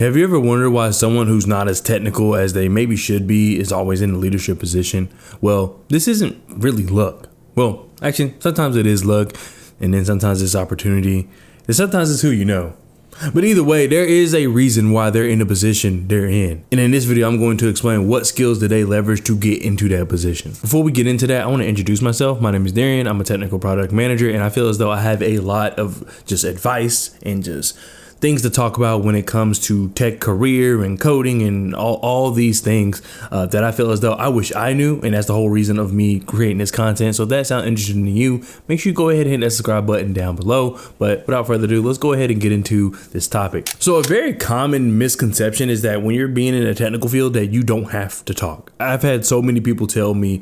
Have you ever wondered why someone who's not as technical as they maybe should be is always in a leadership position? Well, this isn't really luck. Well, actually, sometimes it is luck, and then sometimes it's opportunity, and sometimes it's who you know. But either way, there is a reason why they're in the position they're in. And in this video, I'm going to explain what skills did they leverage to get into that position. Before we get into that, I want to introduce myself. My name is Darian. I'm a technical product manager, and I feel as though I have a lot of just advice and just things to talk about when it comes to tech career and coding and all these things that I feel as though I wish I knew. And that's the whole reason of me creating this content. So if that sounds interesting to you, make sure you go ahead and hit that subscribe button down below. But without further ado, let's go ahead and get into this topic. So a very common misconception is that when you're being in a technical field that you don't have to talk. I've had so many people tell me,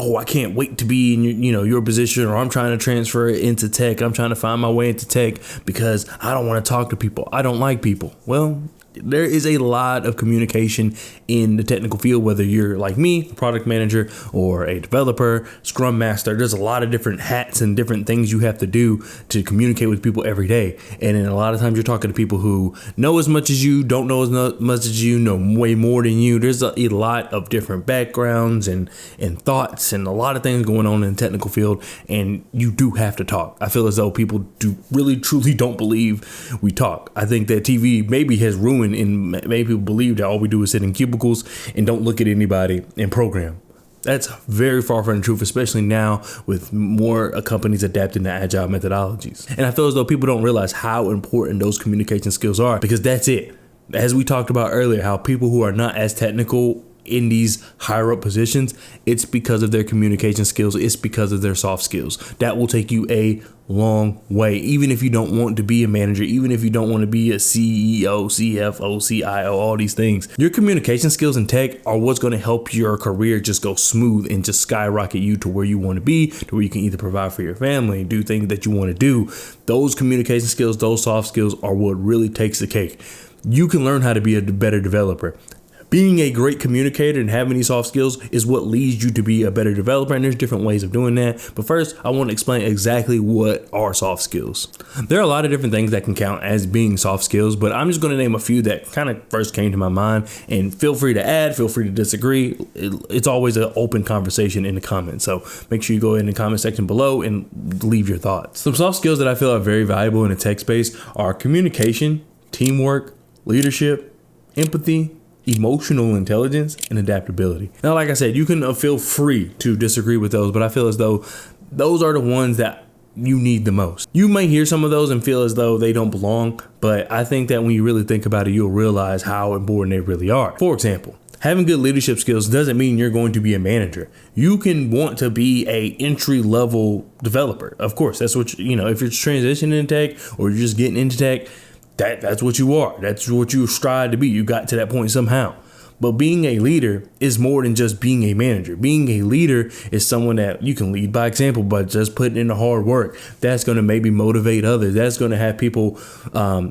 oh, I can't wait to be in your position, or I'm trying to transfer into tech. I'm trying to find my way into tech because I don't want to talk to people. I don't like people. Well, there is a lot of communication in the technical field, whether you're like me, a product manager, or a developer, scrum master. There's a lot of different hats and different things you have to do to communicate with people every day. And then a lot of times you're talking to people who know as much as you, don't know as much as you, know way more than you. There's a lot of different backgrounds and thoughts and a lot of things going on in the technical field. And you do have to talk. I feel as though people do really, truly don't believe we talk. I think that TV maybe has ruined, and many people believe that all we do is sit in cubicles and don't look at anybody and program. That's very far from the truth, especially now with more companies adapting to agile methodologies. And I feel as though people don't realize how important those communication skills are, because that's it. As we talked about earlier, how people who are not as technical in these higher up positions, it's because of their communication skills. It's because of their soft skills. That will take you a long way. Even if you don't want to be a manager, even if you don't want to be a CEO, CFO, CIO, all these things, your communication skills in tech are what's going to help your career just go smooth and just skyrocket you to where you want to be, to where you can either provide for your family, do things that you want to do. Those communication skills, those soft skills are what really takes the cake. You can learn how to be a better developer. Being a great communicator and having these soft skills is what leads you to be a better developer, and there's different ways of doing that. But first, I want to explain exactly what are soft skills. There are a lot of different things that can count as being soft skills, but I'm just going to name a few that kind of first came to my mind, and feel free to add, feel free to disagree. It's always an open conversation in the comments, so make sure you go in the comment section below and leave your thoughts. Some soft skills that I feel are very valuable in the tech space are communication, teamwork, leadership, empathy, emotional intelligence, and adaptability. Now, like I said, you can feel free to disagree with those, but I feel as though those are the ones that you need the most. You may hear some of those and feel as though they don't belong, but I think that when you really think about it, you'll realize how important they really are. For example, having good leadership skills doesn't mean you're going to be a manager. You can want to be a entry-level developer. Of course, that's what, if you're transitioning into tech or you're just getting into tech, that's what you are. That's what you strive to be. You got to that point somehow. But being a leader is more than just being a manager. Being a leader is someone that you can lead by example, but just putting in the hard work. That's going to maybe motivate others. That's going to have people,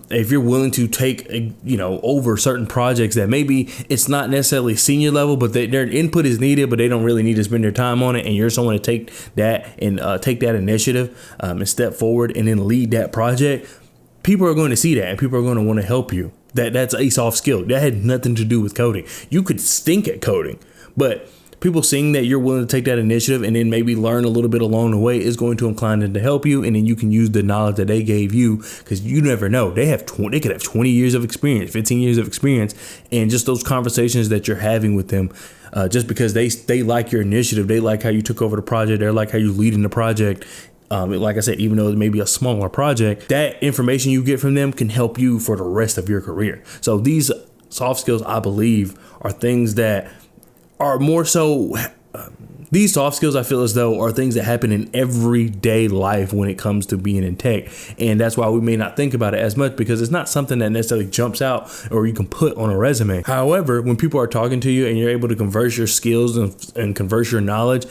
if you're willing to take, over certain projects that maybe it's not necessarily senior level, but their input is needed, but they don't really need to spend their time on it. And you're someone to take that and take that initiative and step forward and then lead that project. People are going to see that, and people are going to want to help you. That's a soft skill. That had nothing to do with coding. You could stink at coding, but people seeing that you're willing to take that initiative and then maybe learn a little bit along the way is going to incline them to help you. And then you can use the knowledge that they gave you, because you never know. They could have 20 years of experience, 15 years of experience, and just those conversations that you're having with them, just because they like your initiative, they like how you took over the project, they like how you leading the project. Like I said, even though it may be a smaller project, that information you get from them can help you for the rest of your career. So these soft skills, I believe, are things that are more so. These soft skills, I feel as though, are things that happen in everyday life when it comes to being in tech. And that's why we may not think about it as much, because it's not something that necessarily jumps out or you can put on a resume. However, when people are talking to you and you're able to converse your skills and converse your knowledge,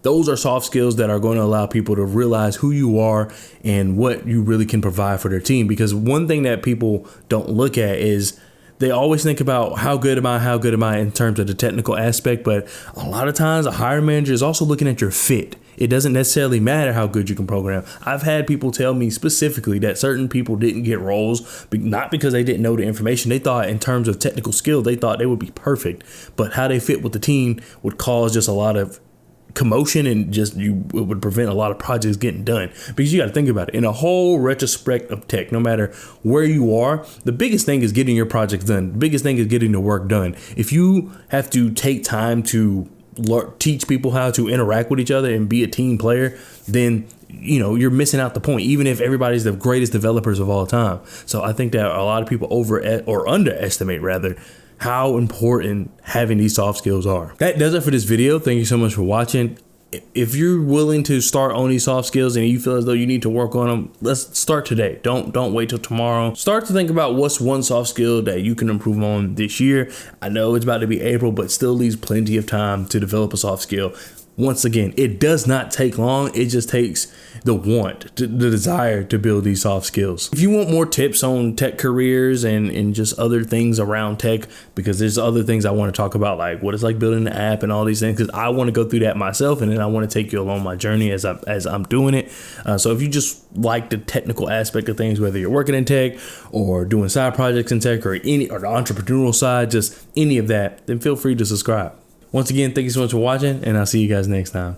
those are soft skills that are going to allow people to realize who you are and what you really can provide for their team. Because one thing that people don't look at is they always think about how good am I in terms of the technical aspect. But a lot of times a hiring manager is also looking at your fit. It doesn't necessarily matter how good you can program. I've had people tell me specifically that certain people didn't get roles, not because they didn't know the information. They thought in terms of technical skill, they thought they would be perfect, but how they fit with the team would cause just a lot of commotion, and just it would prevent a lot of projects getting done. Because you got to think about it, in a whole retrospect of tech, no matter where you are, the biggest thing is getting your projects done. The biggest thing is getting the work done. If you have to take time to teach people how to interact with each other and be a team player, then you're missing out the point, even if everybody's the greatest developers of all time. So I think that a lot of people underestimate rather how important having these soft skills are. That does it for this video. Thank you so much for watching. If you're willing to start on these soft skills and you feel as though you need to work on them, let's start today. Don't wait till tomorrow. Start to think about what's one soft skill that you can improve on this year. I know it's about to be April, but still leaves plenty of time to develop a soft skill. Once again, it does not take long. It just takes the the desire to build these soft skills. If you want more tips on tech careers and just other things around tech, because there's other things I want to talk about, like what it's like building an app and all these things, because I want to go through that myself, and then I want to take you along my journey as I'm doing it. So if you just like the technical aspect of things, whether you're working in tech or doing side projects in tech or the entrepreneurial side, just any of that, then feel free to subscribe. Once again, thank you so much for watching, and I'll see you guys next time.